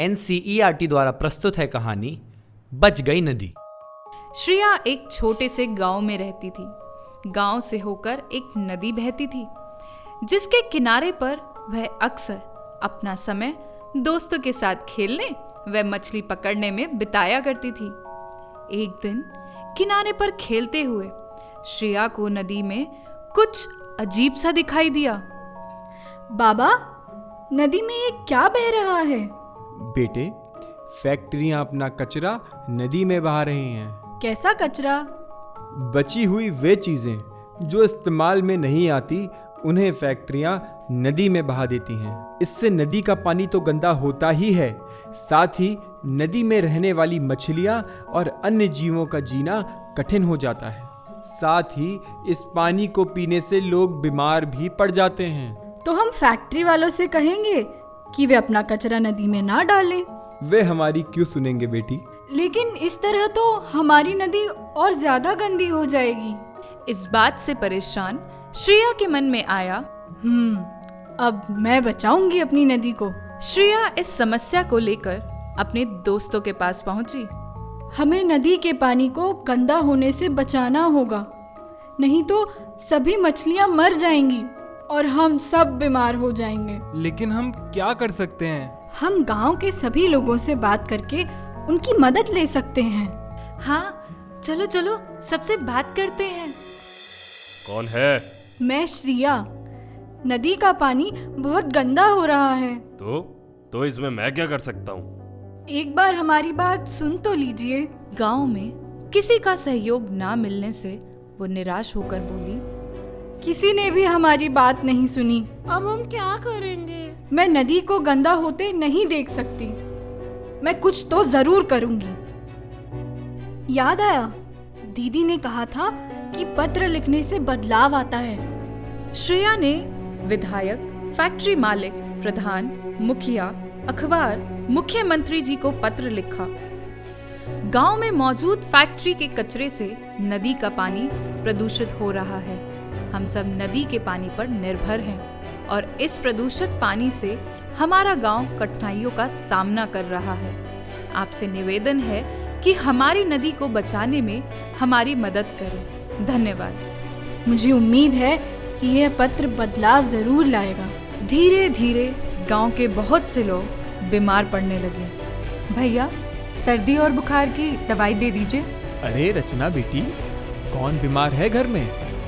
NCERT द्वारा प्रस्तुत है कहानी बच गई नदी। श्रेया एक छोटे से गांव में रहती थी। गांव से होकर एक नदी बहती थी, जिसके किनारे पर वह अक्सर अपना समय दोस्तों के साथ खेलने व मछली पकड़ने में बिताया करती थी। एक दिन किनारे पर खेलते हुए श्रेया को नदी में कुछ अजीब सा दिखाई दिया। बाबा, नदी में ये क्या बह रहा है? बेटे, फैक्ट्रियां अपना कचरा नदी में बहा रही हैं। कैसा कचरा? बची हुई वे चीजें जो इस्तेमाल में नहीं आती, उन्हें फैक्ट्रियां नदी में बहा देती हैं। इससे नदी का पानी तो गंदा होता ही है, साथ ही नदी में रहने वाली मछलियां और अन्य जीवों का जीना कठिन हो जाता है। साथ ही इस पानी को पीने से लोग बीमार भी पड़ जाते हैं। तो हम फैक्ट्री वालों से कहेंगे कि वे अपना कचरा नदी में ना डालें। वे हमारी क्यों सुनेंगे बेटी? लेकिन इस तरह तो हमारी नदी और ज्यादा गंदी हो जाएगी। इस बात से परेशान श्रेया के मन में आया, अब मैं बचाऊंगी अपनी नदी को। श्रेया इस समस्या को लेकर अपने दोस्तों के पास पहुंची। हमें नदी के पानी को गंदा होने से बचाना होगा, नहीं तो सभी मछलियां मर जाएंगी और हम सब बीमार हो जाएंगे। लेकिन हम क्या कर सकते हैं? हम गांव के सभी लोगों से बात करके उनकी मदद ले सकते हैं। हाँ, चलो चलो सबसे बात करते हैं। कौन है? मैं श्रेया। नदी का पानी बहुत गंदा हो रहा है। तो इसमें मैं क्या कर सकता हूँ? एक बार हमारी बात सुन तो लीजिए। गांव में किसी का सहयोग ना मिलने से वो निराश होकर बोली, किसी ने भी हमारी बात नहीं सुनी। अब हम क्या करेंगे? मैं नदी को गंदा होते नहीं देख सकती। मैं कुछ तो जरूर करूंगी। याद आया, दीदी ने कहा था कि पत्र लिखने से बदलाव आता है। श्रेया ने विधायक, फैक्ट्री मालिक, प्रधान, मुखिया, अखबार, मुख्यमंत्री जी को पत्र लिखा। गांव में मौजूद फैक्ट्री के कचरे से नदी का पानी प्रदूषित हो रहा है। हम सब नदी के पानी पर निर्भर हैं और इस प्रदूषित पानी से हमारा गांव कठिनाइयों का सामना कर रहा है। आपसे निवेदन है कि हमारी नदी को बचाने में हमारी मदद करें। धन्यवाद। मुझे उम्मीद है कि यह पत्र बदलाव जरूर लाएगा। धीरे धीरे गांव के बहुत से लोग बीमार पड़ने लगे। भैया, सर्दी और बुखार की दवाई दे दीजिए। अरे रचना बेटी, कौन बीमार है घर में?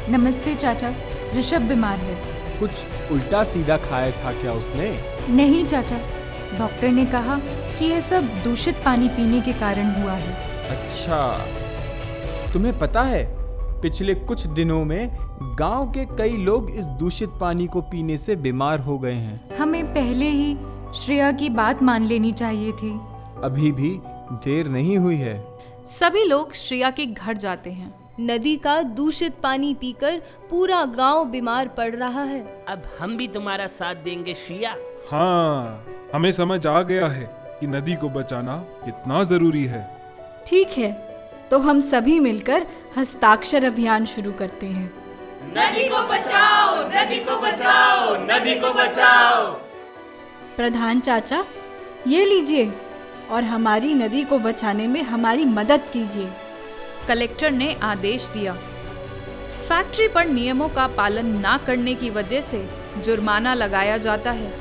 नमस्ते चाचा, ऋषभ बीमार है। कुछ उल्टा सीधा खाया था क्या उसने? नहीं चाचा, डॉक्टर ने कहा कि यह सब दूषित पानी पीने के कारण हुआ है। अच्छा, तुम्हें पता है पिछले कुछ दिनों में गांव के कई लोग इस दूषित पानी को पीने से बीमार हो गए हैं। हमें पहले ही श्रेया की बात मान लेनी चाहिए थी। अभी भी देर नहीं हुई है। सभी लोग श्रेया के घर जाते हैं। नदी का दूषित पानी पीकर पूरा गांव बीमार पड़ रहा है। अब हम भी तुम्हारा साथ देंगे श्रेया। हाँ, हमें समझ आ गया है कि नदी को बचाना कितना जरूरी है। ठीक है, तो हम सभी मिलकर हस्ताक्षर अभियान शुरू करते हैं। नदी को बचाओ, नदी को बचाओ, नदी को बचाओ। प्रधान चाचा, ये लीजिए और हमारी नदी को बचाने में हमारी मदद कीजिए। कलेक्टर ने आदेश दिया। फैक्ट्री पर नियमों का पालन ना करने की वजह से जुर्माना लगाया जाता है।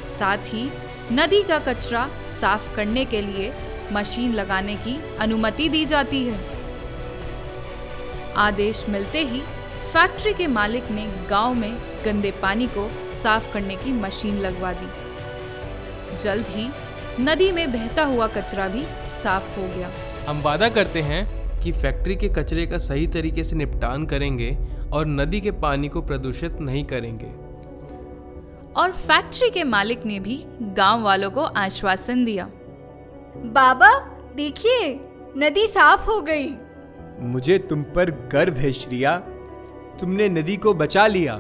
साथ ही नदी का कचरा साफ करने के लिए मशीन लगाने की अनुमति दी जाती है। आदेश मिलते ही फैक्ट्री के मालिक ने गांव में गंदे पानी को साफ करने की मशीन लगवा दी। जल्द ही नदी में बहता हुआ कचरा भी साफ हो गया। हम वादा करते हैं कि फैक्ट्री के कचरे का सही तरीके से निपटान करेंगे और नदी के पानी को प्रदूषित नहीं करेंगे। और फैक्ट्री के मालिक ने भी गांव वालों को आश्वासन दिया। बाबा, देखिए, नदी साफ हो गई। मुझे तुम पर गर्व है श्रेया, तुमने नदी को बचा लिया।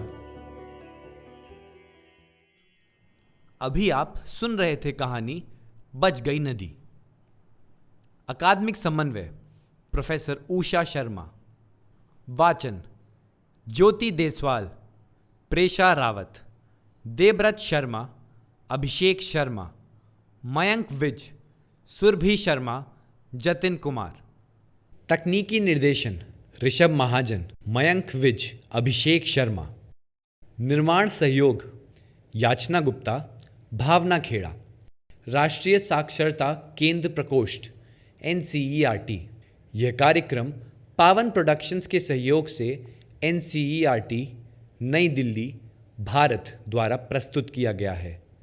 अभी आप सुन रहे थे कहानी बच गई नदी। अकादमिक समन्वय प्रोफेसर उषा शर्मा। वाचन ज्योति देसवाल, प्रेषा रावत, देवव्रत शर्मा, अभिषेक शर्मा। मयंक विज, सुरभि शर्मा, जतिन कुमार। तकनीकी निर्देशन ऋषभ महाजन, मयंक विज, अभिषेक शर्मा। निर्माण सहयोग याचना गुप्ता, भावना खेड़ा। राष्ट्रीय साक्षरता केंद्र प्रकोष्ठ NCERT। यह कार्यक्रम पावन प्रोडक्शंस के सहयोग से NCERT, नई दिल्ली, भारत द्वारा प्रस्तुत किया गया है।